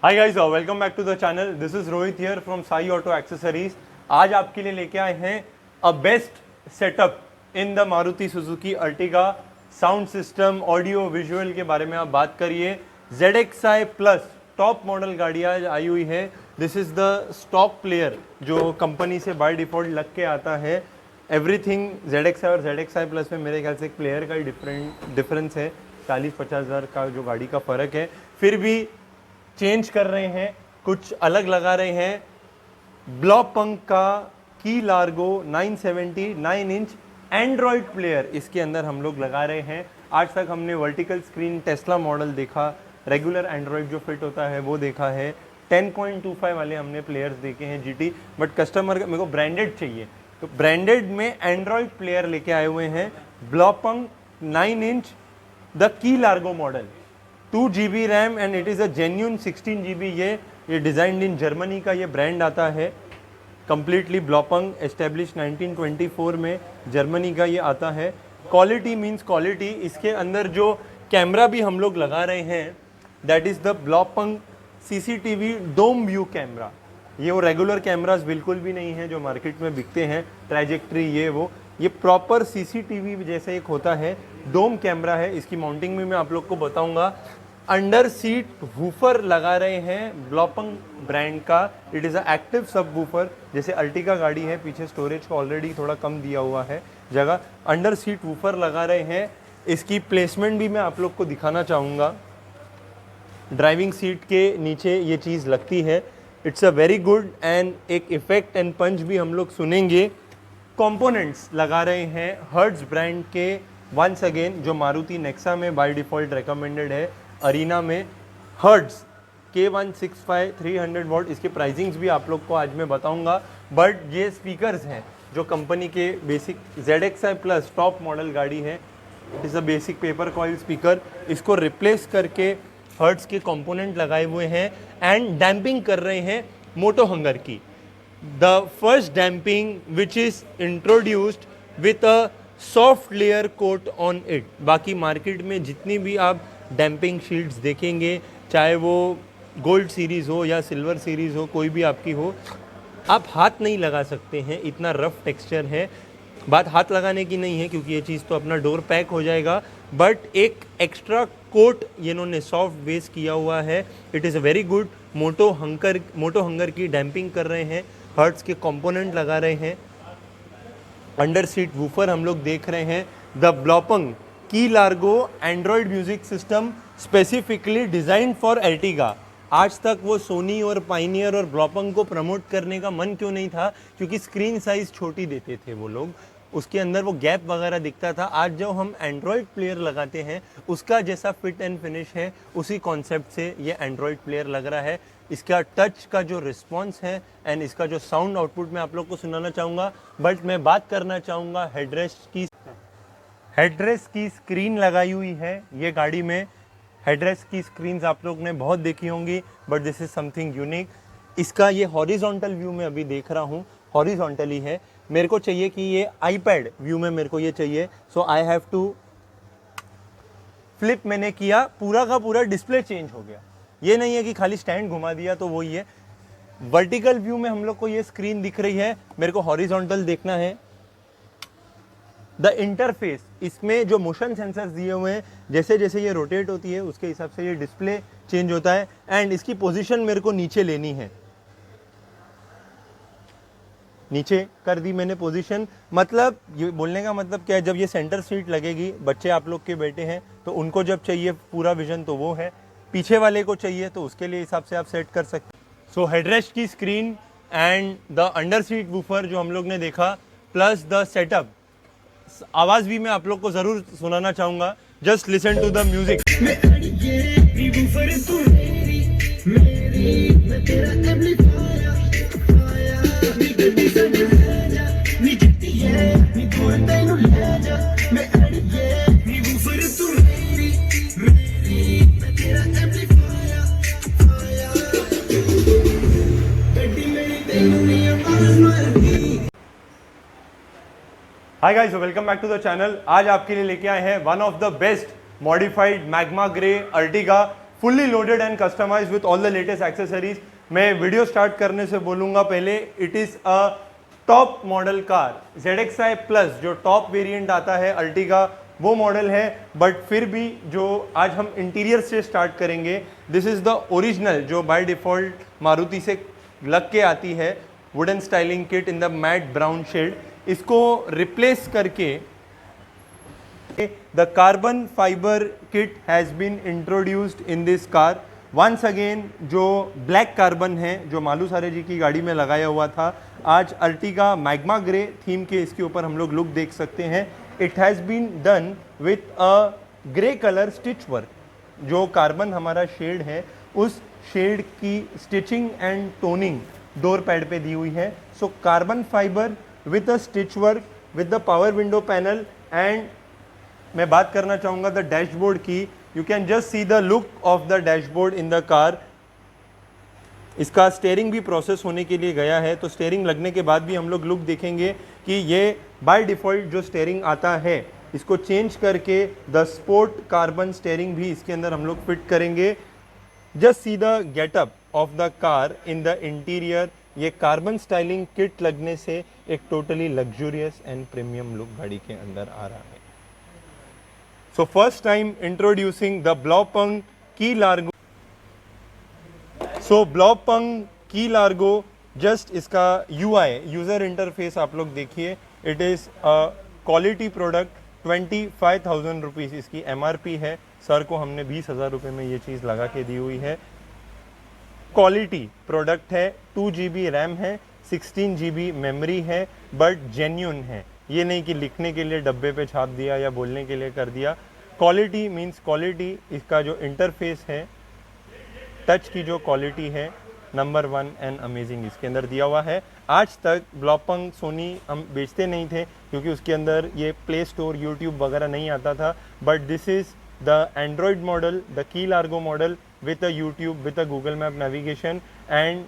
Hi guys, welcome back to the channel. This is Rohit here from Sai auto accessories. आज आपके लिए लेके आए हैं a best setup in the Maruti Suzuki Ertiga. Sound system, audio, visual के बारे में आप बात करिए। ZXi प्लस टॉप मॉडल गाड़ी आज आई हुई है। This is the stock player जो कंपनी से बाय डिफॉल्ट लग के आता है। एवरीथिंग ZXi और ZXi प्लस में मेरे ख्याल से एक प्लेयर का ही डिफरेंस है। 40-50 हज़ार का जो गाड़ी का फ़र्क है, फिर भी चेंज कर रहे हैं, कुछ अलग लगा रहे हैं। ब्लॉपंक का की लार्गो 979 इंच एंड्रॉयड प्लेयर इसके अंदर हम लोग लगा रहे हैं। आज तक हमने वर्टिकल स्क्रीन टेस्ला मॉडल देखा, रेगुलर एंड्रॉयड जो फिट होता है वो देखा है, 10.25 वाले हमने प्लेयर्स देखे हैं GT। बट कस्टमर मेरे को ब्रांडेड चाहिए, तो ब्रांडेड में एंड्रॉयड प्लेयर लेके आए हुए हैं। Blaupunkt 9 inch the key Largo model, 2 GB RAM and it is a genuine 16 GB। ये डिज़ाइंड इन जर्मनी का ये ब्रांड आता है। कम्प्लीटली ब्लॉपंक एस्टेब्लिश 1924 में जर्मनी का ये आता है। Quality means quality. इसके अंदर जो कैमरा भी हम लोग लगा रहे हैं, that is the Blaupunkt CCTV dome view camera. ये वो रेगुलर कैमरास बिल्कुल भी नहीं है जो मार्केट में बिकते हैं, ट्रैजेक्ट्री ये प्रॉपर CCTV जैसे एक होता है, डोम कैमरा है। इसकी माउंटिंग में मैं आप लोग को बताऊंगा। अंडर सीट वूफर लगा रहे हैं ब्लॉपंक ब्रांड का। इट इज़ अ एक्टिव सब वूफर। जैसे अर्टिगा गाड़ी है, पीछे स्टोरेज को ऑलरेडी थोड़ा कम दिया हुआ है जगह, अंडर सीट वूफर लगा रहे हैं। इसकी प्लेसमेंट भी मैं आप लोग को दिखाना चाहूँगा। ड्राइविंग सीट के नीचे ये चीज़ लगती है। It's a very good and एक इफेक्ट एंड पंच भी हम लोग सुनेंगे। कंपोनेंट्स लगा रहे हैं हर्ट्ज ब्रांड के, वंस अगेन जो मारुति नेक्सा में बाय डिफ़ॉल्ट रिकमेंडेड है, अरीना में हर्ट्ज K165 300 वॉट। इसके प्राइसिंग्स भी आप लोग को आज मैं बताऊंगा। बट ये स्पीकर्स हैं जो कंपनी के basic ZXi plus top model गाड़ी है। It is a basic paper coil speaker. इसको रिप्लेस करके हर्ट्ज के कंपोनेंट लगाए हुए हैं एंड डैम्पिंग कर रहे हैं मोटो हंगर की। The first damping which is introduced with a soft layer coat on it। बाकी मार्केट में जितनी भी आप डैम्पिंग शीट्स देखेंगे, चाहे वो गोल्ड सीरीज़ हो या सिल्वर सीरीज़ हो, कोई भी आपकी हो, आप हाथ नहीं लगा सकते हैं, इतना रफ टेक्सचर है। बात हाथ लगाने की नहीं है क्योंकि ये चीज़ तो अपना डोर पैक हो जाएगा, बट एक एक्स्ट्रा कोट ये इन्होंने सॉफ्ट बेस किया हुआ है। It is a very good. मोटो हंगर की डैम्पिंग कर रहे हैं, हर्ट्ज के कंपोनेंट लगा रहे हैं। अंडर सीट वूफर हम लोग देख रहे हैं। द ब्लॉपंक की Largo Android music system specifically design for Ertiga. आज तक वो सोनी और पाइनियर और ब्लॉपंक को प्रमोट करने का मन क्यों नहीं था? क्योंकि स्क्रीन साइज़ छोटी देते थे वो लोग, उसके अंदर वो गैप वगैरह दिखता था। आज जब हम एंड्रॉयड प्लेयर लगाते हैं, उसका जैसा फिट एंड फिनिश है, उसी कॉन्सेप्ट से ये एंड्रॉयड प्लेयर लग रहा है। इसका टच का जो रिस्पॉन्स है एंड इसका जो साउंड आउटपुट मैं आप लोग को सुनाना चाहूँगा। बट मैं बात करना चाहूँगा हेडरेस्ट की स्क्रीन लगाई हुई है ये गाड़ी में। हेडरेस्ट की स्क्रीन्स आप लोग ने बहुत देखी होंगी, but this is something unique. इसका ये हॉरिजॉन्टल व्यू में अभी देख रहा हूँ, हॉरिजॉन्टली है। मेरे को चाहिए कि ये आईपैड व्यू में मेरे को ये चाहिए, सो आई हैव टू फ्लिप। मैंने किया, पूरा का पूरा डिस्प्ले चेंज हो गया। ये नहीं है कि खाली स्टैंड घुमा दिया तो वही है। वर्टिकल व्यू में हम लोग को ये स्क्रीन दिख रही है, मेरे को हॉरिजॉन्टल देखना है। द इंटरफेस, इसमें जो मोशन सेंसर्स दिए हुए हैं, जैसे जैसे ये रोटेट होती है उसके हिसाब से ये डिस्प्ले चेंज होता है। एंड इसकी पोजीशन मेरे को नीचे लेनी है, नीचे कर दी मैंने पोजीशन। मतलब ये बोलने का मतलब क्या है, जब ये सेंटर सीट लगेगी, बच्चे आप लोग के बैठे हैं तो उनको जब चाहिए पूरा विजन तो वो है, पीछे वाले को चाहिए तो उसके लिए हिसाब से आप सेट कर सकते। सो हेडरेस्ट की screen and the under seat woofer जो हम लोग ने देखा, प्लस द सेटअप, आवाज़ भी मैं आप लोग को ज़रूर सुनाना चाहूँगा। Just listen to the music. Hi guys, welcome back to the channel. आज आपके लिए लेके आए हैं one of the best modified magma grey Ertiga fully loaded and customised with all the latest accessories. मैं वीडियो स्टार्ट करने से बोलूंगा पहले, it is a top model car ZXi plus, जो टॉप वेरिएंट आता है अर्टिगा वो मॉडल है। बट फिर भी जो आज हम इंटीरियर से स्टार्ट करेंगे, दिस इज द ओरिजिनल जो बाय डिफॉल्ट मारुति से लग के आती है, wooden styling kit in the matt brown shade. इसको रिप्लेस करके the carbon fiber kit has been introduced in this car once again। जो ब्लैक कार्बन है जो मालू सारे जी की गाड़ी में लगाया हुआ था, आज अर्टिगा मैग्मा ग्रे थीम के इसके ऊपर हम लोग लुक देख सकते हैं। It has been done with a grey colour stitch work. जो कार्बन हमारा शेड है उस शेड की stitching and toning door pad पे दी हुई है। So carbon fibre with a stitch work with the power window panel. And मैं बात करना चाहूँगा द डैशबोर्ड की। You can just see the look of the dashboard in the car. इसका स्टेयरिंग भी प्रोसेस होने के लिए गया है, तो स्टेयरिंग लगने के बाद भी हम लोग लुक देखेंगे कि ये बाय डिफ़ॉल्ट जो स्टेयरिंग आता है इसको चेंज करके द स्पोर्ट कार्बन स्टेयरिंग भी इसके अंदर हम लोग फिट करेंगे। Just see the getup of the car in the interior. ये कार्बन स्टाइलिंग किट लगने से एक totally luxurious and premium look गाड़ी के अंदर आ रहा है। So first time introducing the Blaupung Key Largo। So Blaupung Key Largo, just इसका UI यूज़र इंटरफेस आप लोग देखिए। It is a quality product. 25,000 rupees इसकी MRP है। सर को हमने 20,000 रुपये में ये चीज़ लगा के दी हुई है। क्वालिटी प्रोडक्ट है। 2 GB रैम है, 16 GB मेमोरी है, बट जेन्यून है। ये नहीं कि लिखने के लिए डब्बे पे छाप दिया या बोलने के लिए कर दिया। Quality means quality. इसका जो इंटरफेस है, टच की जो क्वालिटी है, नंबर 1 एंड अमेजिंग इसके अंदर दिया हुआ है। आज तक ब्लॉपंग सोनी हम बेचते नहीं थे क्योंकि उसके अंदर ये प्ले स्टोर यूट्यूब वगैरह नहीं आता था, but this is the Android model, the key Largo model with a YouTube, with a Google map navigation and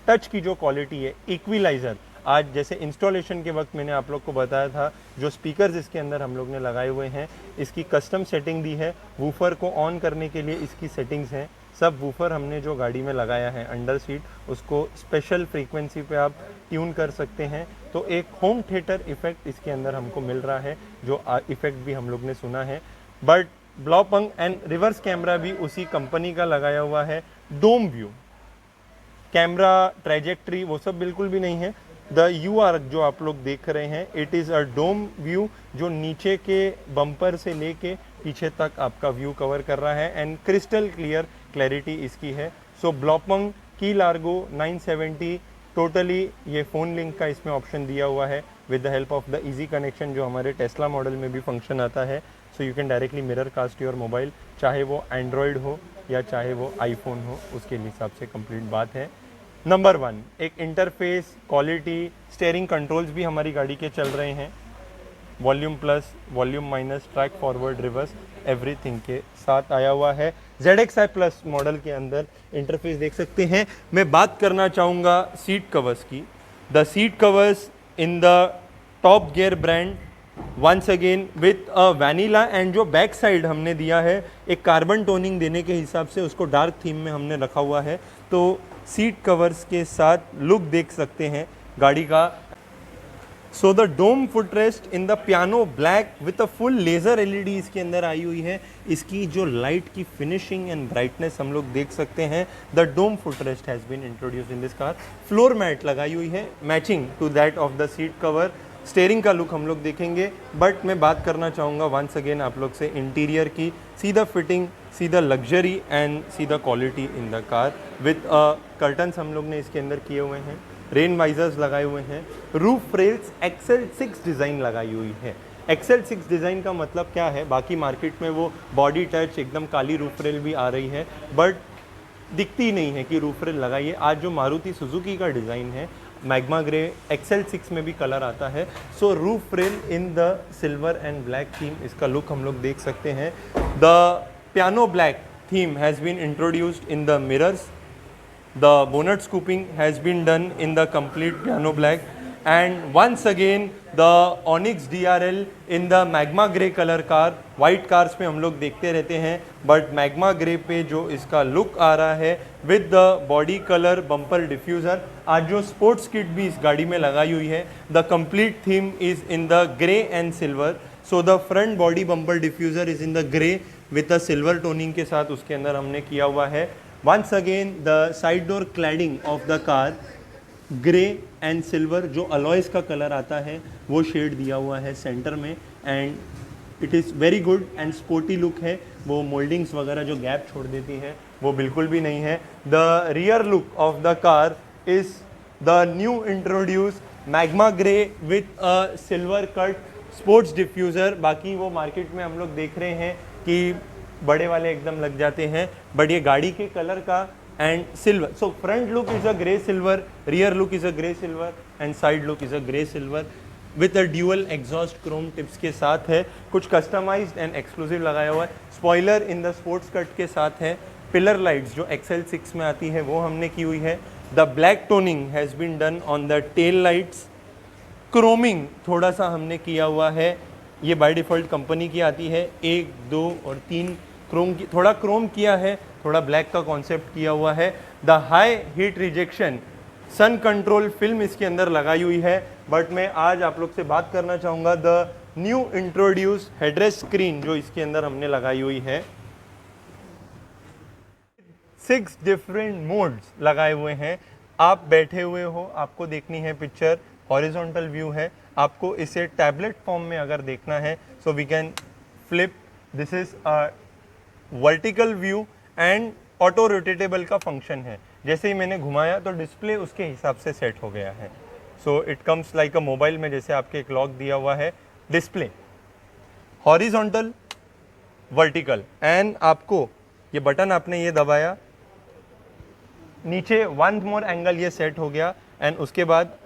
touch की जो क्वालिटी है, इक्विलाइजर। आज जैसे इंस्टॉलेशन के वक्त मैंने आप लोग को बताया था, जो स्पीकर्स इसके अंदर हम लोग ने लगाए हुए हैं, इसकी कस्टम सेटिंग दी है। वूफर को ऑन करने के लिए इसकी सेटिंग्स हैं। सब वूफर हमने जो गाड़ी में लगाया है अंडर सीट, उसको स्पेशल फ्रीक्वेंसी पे आप ट्यून कर सकते हैं। तो एक होम थिएटर इफेक्ट इसके अंदर हमको मिल रहा है, जो इफेक्ट भी हम लोग ने सुना है। But Blaupunkt and reverse camera भी उसी कंपनी का लगाया हुआ है। डोम व्यू, कैमरा ट्रैजेक्टरी वो सब बिल्कुल भी नहीं है। द UR जो आप लोग देख रहे हैं, it is a dome view, जो नीचे के बम्पर से लेके पीछे तक आपका व्यू कवर कर रहा है एंड क्रिस्टल क्लियर क्लैरिटी इसकी है। सो ब्लॉपंग की लार्गो 970 टोटली ये फ़ोन लिंक का इसमें ऑप्शन दिया हुआ है with the help of the easy connection, जो हमारे टेस्ला मॉडल में भी फंक्शन आता है। So you can directly mirror cast your mobile, चाहे वो एंड्रॉयड हो या चाहे वो आईफोन हो, उसके हिसाब से कंप्लीट बात है। नंबर 1 एक इंटरफेस, क्वालिटी, स्टेयरिंग कंट्रोल्स भी हमारी गाड़ी के चल रहे हैं। Volume plus, volume minus, track forward, reverse, everything के साथ आया हुआ है। ZXi प्लस मॉडल के अंदर इंटरफेस देख सकते हैं। मैं बात करना चाहूँगा सीट कवर्स की। The seat covers in the top gear brand, once again with a vanilla, and जो बैक साइड हमने दिया है एक कार्बन टोनिंग देने के हिसाब से उसको डार्क थीम में हमने रखा हुआ है। तो सीट कवर्स के साथ लुक देख सकते हैं गाड़ी का। So the dome footrest in the piano black with a full laser LED इसके अंदर आई हुई है। इसकी जो लाइट की फिनिशिंग एंड ब्राइटनेस हम लोग देख सकते हैं। The dome footrest has been introduced in this car. Floor mat लगाई हुई है matching to that of the seat cover. Steering का लुक हम लोग देखेंगे, बट मैं बात करना चाहूँगा वंस अगेन आप लोग से इंटीरियर की। See the fitting, see the luxury and see the quality in the car. With curtains हम लोग ने इसके अंदर किए हुए हैं, रेन वाइजर्स लगाए हुए हैं, रूफ रेल्स XL6 डिज़ाइन लगाई हुई है। XL6 डिज़ाइन का मतलब क्या है, बाकी मार्केट में वो बॉडी टच एकदम काली रूफ रेल भी आ रही है, बट दिखती नहीं है कि रूफ रेल लगाई है। आज जो मारुति सुजुकी का डिज़ाइन है, मैग्मा ग्रे, XL6 में भी कलर आता है। So roof rail in the silver and black theme, इसका लुक हम लोग देख सकते हैं। The piano black theme has been introduced in the mirrors. The bonnet scooping has been done in the complete piano black. and once again the Onyx DRL in the Magma Grey color car. White cars पे हम लोग देखते रहते हैं, but magma grey पे जो इसका look आ रहा है with the body colour bumper diffuser. आज जो स्पोर्ट्स किट भी इस गाड़ी में लगाई हुई है, the complete theme is in the grey and silver. So the front body bumper diffuser is in the grey with the silver toning के साथ उसके अंदर हमने किया हुआ है. Once again the side door cladding of the car grey and silver, जो alloys का कलर आता है वो शेड दिया हुआ है सेंटर में, and it is very good and sporty look है. वो मोल्डिंग्स वगैरह जो गैप छोड़ देती हैं वो बिल्कुल भी नहीं है. The rear look of the car is the new introduce magma grey with a silver cut sports diffuser. बाकी वो मार्केट में हम लोग देख रहे हैं कि बड़े वाले एकदम लग जाते हैं, बट ये गाड़ी के कलर का and silver. So front look is a grey silver, rear look is a grey silver and side look is a grey silver with a dual exhaust Chrome tips के साथ है. कुछ कस्टमाइज्ड एंड एक्सक्लूसिव लगाया हुआ है. Spoiler in the sports cut के साथ है. पिलर लाइट्स जो XL6 में आती है वो हमने की हुई है. The black toning has been done on the tail lights. Chroming थोड़ा सा हमने किया हुआ है, ये बाय डिफ़ॉल्ट कंपनी की आती है. 1, 2 और 3 क्रोम की, थोड़ा क्रोम किया है, थोड़ा ब्लैक का कॉन्सेप्ट किया हुआ है. The high heat rejection sun control film इसके अंदर लगाई हुई है. बट मैं आज आप लोग से बात करना चाहूँगा the new introduce headrest screen जो इसके अंदर हमने लगाई हुई है. 6 डिफरेंट मोड्स लगाए हुए हैं. आप बैठे हुए हो, आपको देखनी है पिक्चर, हॉरिजॉन्टल व्यू है. आपको इसे टैबलेट फॉर्म में अगर देखना है so we can flip. This is a vertical view and auto rotatable का फंक्शन है. जैसे ही मैंने घुमाया तो डिस्प्ले उसके हिसाब से सेट हो गया है. So it comes like a mobile में जैसे आपके एक लॉक दिया हुआ है. डिस्प्ले हॉरिजॉन्टल, वर्टिकल, एंड आपको ये बटन आपने ये दबाया, नीचे 1 मोर एंगल ये सेट हो गया, एंड उसके बाद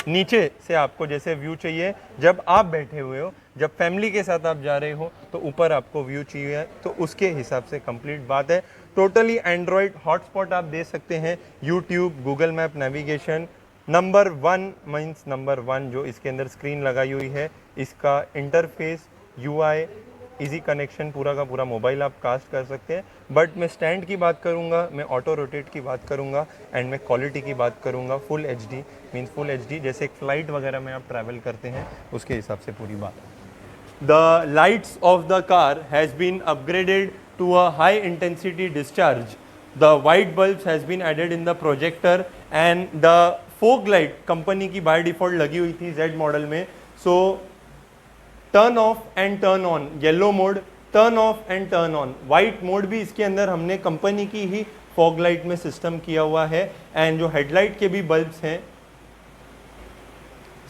नीचे से आपको जैसे व्यू चाहिए जब आप बैठे हुए हो, जब फैमिली के साथ आप जा रहे हो तो ऊपर आपको व्यू चाहिए तो उसके हिसाब से कंप्लीट बात है. टोटली एंड्रॉयड हॉटस्पॉट आप दे सकते हैं, YouTube, Google map, navigation. Number 1 means number 1 जो इसके अंदर स्क्रीन लगाई हुई है, इसका इंटरफेस, UI, इजी कनेक्शन, पूरा का पूरा मोबाइल आप कास्ट कर सकते हैं. बट मैं स्टैंड की बात करूंगा, मैं ऑटो रोटेट की बात करूंगा, एंड मैं क्वालिटी की बात करूंगा. Full HD means full HD, जैसे एक फ्लाइट वगैरह में आप ट्रैवल करते हैं उसके हिसाब से पूरी बात. The lights of the car has been upgraded to a high intensity discharge. The white bulbs has been added in the projector, and the fog light company की बाय डिफ़ॉल्ट लगी हुई थी Z मॉडल में. So turn off and turn on, yellow mode, turn off and turn on. White mode भी इसके अंदर हमने company की ही फॉग लाइट में सिस्टम किया हुआ है. एंड जो हेडलाइट के भी बल्ब्स हैं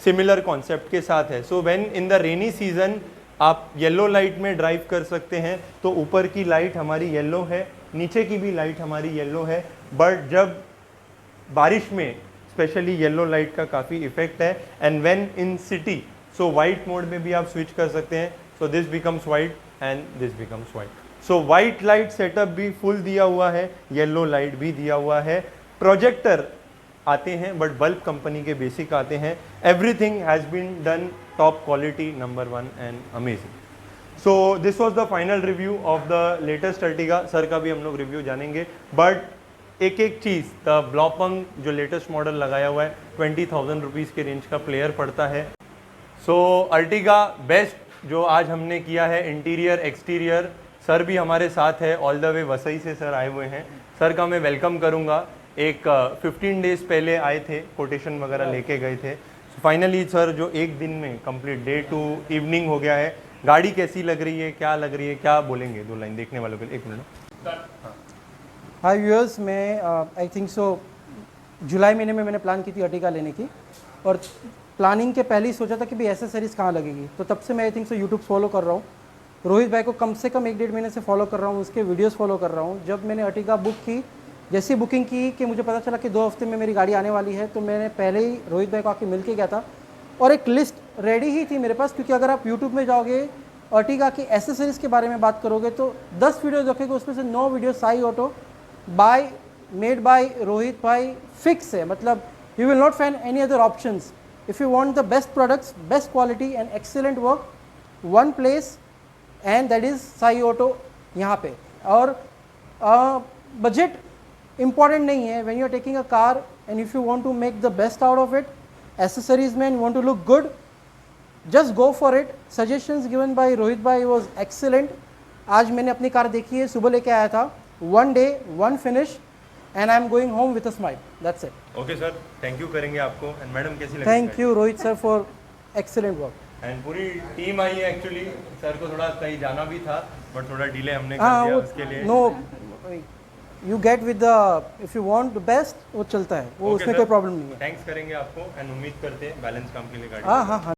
सिमिलर कॉन्सेप्ट के साथ है. So when in the rainy season आप येलो लाइट में ड्राइव कर सकते हैं, तो ऊपर की लाइट हमारी येलो है, नीचे की भी लाइट हमारी येलो है. बट जब बारिश में स्पेशली येलो लाइट का काफ़ी इफेक्ट है. And when in city so white mode में भी आप स्विच कर सकते हैं. So this becomes white and this becomes white. So white light setup भी फुल दिया हुआ है, येलो लाइट भी दिया हुआ है. प्रोजेक्टर आते हैं बट बल्ब कंपनी के बेसिक आते हैं. Everything has been done top quality, number 1 and amazing. So this was the final review of the latest Ertiga. Sir का भी हम लोग रिव्यू जानेंगे, बट एक एक चीज़, द ब्लॉपंग जो लेटेस्ट मॉडल लगाया हुआ है 20,000 रुपीज़ के रेंज का प्लेयर पड़ता है. सो अर्टिगा बेस्ट जो आज हमने किया है, इंटीरियर एक्सटीरियर. सर भी हमारे साथ है, ऑल द वे वसई से सर आए हुए हैं. सर का मैं वेलकम करूंगा. एक 15 डेज़ पहले आए थे, कोटेशन वगैरह लेके गए थे. फाइनली सर जो एक दिन में कंप्लीट डे टू इवनिंग हो गया है. गाड़ी कैसी लग रही है, क्या लग रही है, क्या बोलेंगे 2 लाइन देखने वालों के लिए? 1 मिनट. हाय व्यूअर्स, मैं आई थिंक सो जुलाई महीने में मैंने प्लान की थी अर्टिगा लेने की, और प्लानिंग के पहले ही सोचा था कि भाई एसेसरीज़ कहाँ लगेगी. तो तब से मैं I think so YouTube follow कर रहा हूँ. रोहित भाई को कम से कम 1-1.5 महीने से फॉलो कर रहा हूँ, उसके वीडियोस फॉलो कर रहा हूँ. जब मैंने अर्टिगा बुक की, जैसी बुकिंग की कि मुझे पता चला कि 2 हफ्ते में मेरी गाड़ी आने वाली है, तो मैंने पहले ही रोहित भाई को आके मिल के गया था, और एक लिस्ट रेडी ही थी मेरे पास. क्योंकि अगर आप यूट्यूब में जाओगे अर्टिगा की एसेसरीज़ के बारे में बात करोगे तो 10 वीडियो देखेंगे, उसमें से 9 video Sai auto by made by Rohit भाई फिक्स है, मतलब you will not find any other options. If you want the best products, best quality and excellent work, one place and that is Sai auto यहाँ पे. और budget important नहीं है. When you are taking a car and if you want to make the best out of it, accessories में, you want to look good, just go for it. Suggestions given by Rohit भाई was excellent. आज मैंने अपनी car देखी है, सुबह लेके आया था. 1 day 1 finish and I am going home with a smile. That's it. Okay sir, thank you करेंगे आपको. एंड मैडम कैसी लगी? Thank you Rohit sir for excellent work. And पूरी टीम आई है. एक्चुअली सर को थोड़ा कहीं जाना भी था, बट थोड़ा डिले हमने कर हाँ दिया वो उसके लिए. No, you get with the, if you want the best वो चलता है, वो Okay, उसमें sir. कोई प्रॉब्लम नहीं है. थैंक्स करेंगे आपको. एंड उम्मीद करते हैं बैलेंस काम के लिए गाड़ी हाँ हाँ हाँ.